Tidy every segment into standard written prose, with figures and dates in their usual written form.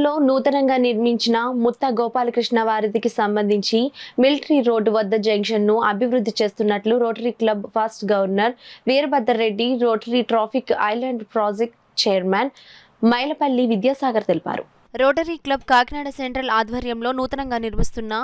కాకినాడలో నూతనంగా నిర్మించిన ముత్త గోపాలకృష్ణ వారధికి సంబంధించి మిలిటరీ రోడ్డు వద్ద జంక్షన్ ను అభివృద్ధి చేస్తున్నట్లు rotary club first governor Veerabhadra Reddy, rotary traffic island project chairman Mylapalli Vidyasagar తెలిపారు. రోటరీ క్లబ్ కాకినాడ సెంట్రల్ ఆధ్వర్యంలో నూతనంగా నిర్మిస్తున్న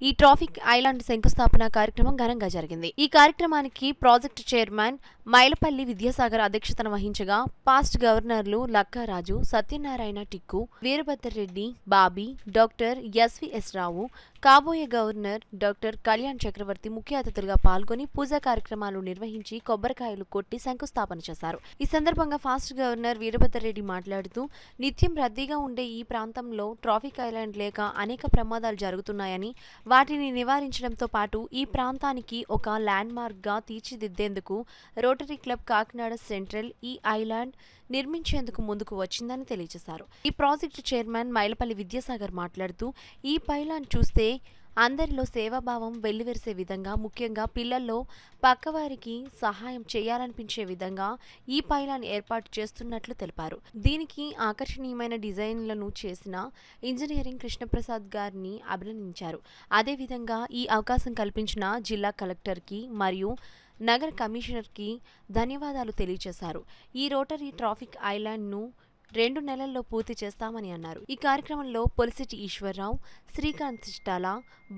ఈ ట్రాఫిక్ ఐలాండ్ శంకుస్థాపన కార్యక్రమం ఘనంగా జరిగింది. ఈ కార్యక్రమానికి ప్రాజెక్టు చైర్మన్ మైలపల్లి విద్యాసాగర్ అధ్యక్షతన వహించగా పాస్ట్ గవర్నర్లు లక్కారాజు, సత్యనారాయణ టిక్కు, వీరభద్రరెడ్డి, బాబీ, డాక్టర్ ఎస్విఎస్ రావు, కాబోయే గవర్నర్ డాక్టర్ కళ్యాణ్ చక్రవర్తి ముఖ్య అతిథులుగా పాల్గొని పూజా కార్యక్రమాలు నిర్వహించి కొబ్బరికాయలు కొట్టి శంకుస్థాపన చేశారు. ఈ సందర్భంగా ఫాస్ట్ గవర్నర్ వీరభద్రరెడ్డి మాట్లాడుతూ నిత్యం రద్దీగా ఉండే ఈ ప్రాంతంలో ట్రాఫిక్ ఐలాండ్ లేక అనేక ప్రమాదాలు జరుగుతున్నాయని, వాటిని నివారించడంతో పాటు ఈ ప్రాంతానికి ఒక ల్యాండ్ మార్క్ గా తీర్చిదిద్దేందుకు రోటరీ క్లబ్ కాకినాడ సెంట్రల్ ఈ ఐలాండ్ నిర్మించేందుకు ముందుకు వచ్చిందని తెలియజేశారు. ఈ ప్రాజెక్టు చైర్మన్ మైలపల్లి విద్యాసాగర్ మాట్లాడుతూ ఈ పైలాన్ చూస్తే అందరిలో సేవాభావం వెల్లివిరిసే విధంగా, ముఖ్యంగా పిల్లల్లో పక్కవారికి సహాయం చేయాలనిపించే విధంగా ఈ పైలాన్ ఏర్పాటు చేస్తున్నట్లు తెలిపారు. దీనికి ఆకర్షణీయమైన డిజైన్లను చేసిన ఇంజనీరింగ్ కృష్ణప్రసాద్ గారిని అభినందించారు. అదేవిధంగా ఈ అవకాశం కల్పించిన జిల్లా కలెక్టర్కి మరియు నగర కమిషనర్కి ధన్యవాదాలు తెలియజేశారు. ఈ రోటరీ ట్రాఫిక్ ఐలాండ్ను 2 నెలల్లో పూర్తి చేస్తామని అన్నారు. ఈ కార్యక్రమంలో పొలిసిటి Eswararao, Srikanth Chittala,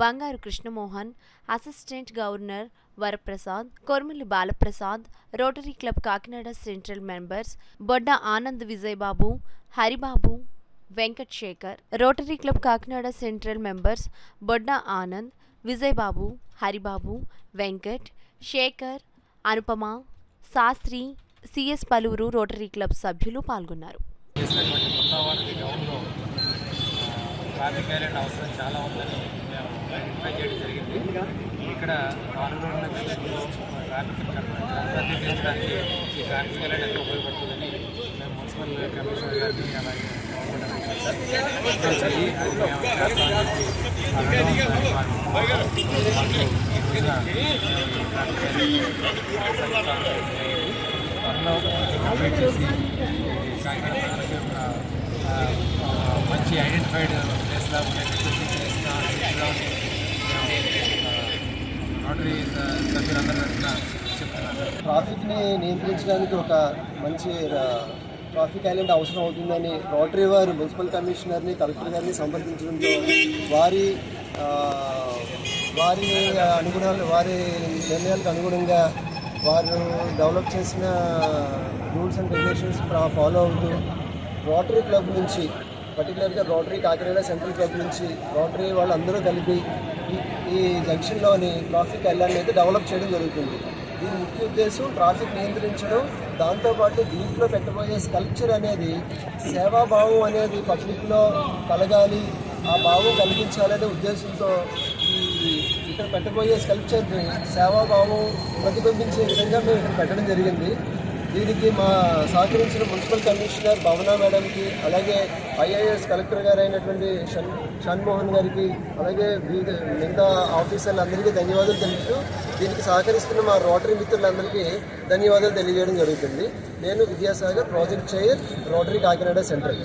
Bangaru Krishnamohan, assistant governor Varaprasad, Kormilli Balaprasad, rotary club Kakinada central members Bodda Anand, Vijayababu, Haribabu, Venkat Sekhar, rotary club Kakinada central members Bodda Anand, Vijayababu, Haribabu, Venkat Sekhar, Anupama, Sastry, CS పలువురు రోటరీ క్లబ్ సభ్యులు పాల్గొన్నారు. ట్రాఫిక్ ఐలాండ్ అవసరం చాలా ఉందని మేము ఐడెంటిఫై చేయడం జరిగింది. ఇక్కడ 4 రోడ్ల విషయంలో ట్రాఫిక్ రద్దీ తీర్చడానికి ఈ ట్రాఫిక్ ఐలాండ్ ఎంతో ఉపయోగపడుతుందని మేము మున్సిపల్ కమిషనర్ గారిని అలాగే కంప్లీట్ చేసి మంచి ఐడెంటిఫైడ్ ప్లేస్లా రోటరీ సభ్యులందరూ చెప్తున్నారు. ట్రాఫిక్ని నియంత్రించడానికి ఒక మంచి ట్రాఫిక్ ఐలాండ్ అవసరం అవుతుందని రోటరీ వారు మున్సిపల్ కమిషనర్ని, కలెక్టర్ గారిని సంప్రదించడంతో వారి నిర్ణయాలకు అనుగుణంగా వారు డెవలప్ చేసిన రూల్స్ అండ్ రెగ్యులేషన్స్ ఫాలో అవుతూ రోటరీ క్లబ్ నుంచి, పర్టికులర్గా రోటరీ కాకినాడ సెంట్రల్ క్లబ్ నుంచి రోటరీ వాళ్ళందరూ కలిపి ఈ జంక్షన్లోని ట్రాఫిక్ ఐలాండ్ అయితే డెవలప్ చేయడం జరుగుతుంది. దీని ముఖ్య ఉద్దేశం ట్రాఫిక్ నియంత్రించడం, దాంతోపాటు దీంట్లో పెట్టబోయే స్కల్ప్చర్ అనేది సేవాభావం అనేది పబ్లిక్లో కలగాలి, ఆ భావం కలిగించాలనే ఉద్దేశంతో ఇక్కడ పెట్టబోయే స్కల్ప్చర్ని సేవాభావం ప్రతిబింబించే విధంగా మేము ఇక్కడ పెట్టడం జరిగింది. దీనికి మా సహకరించిన మున్సిపల్ కమిషనర్ భవనా మేడంకి, అలాగే ఐఏఎస్ కలెక్టర్ గారు అయినటువంటి షణ్మోహన్ గారికి, అలాగే మిగతా ఆఫీసర్లందరికీ ధన్యవాదాలు తెలుపుతూ దీనికి సహకరిస్తున్న మా రోటరీ మిత్రులందరికీ ధన్యవాదాలు తెలియజేయడం జరుగుతుంది. నేను Vidyasagar, project chair, rotary Kakinada central.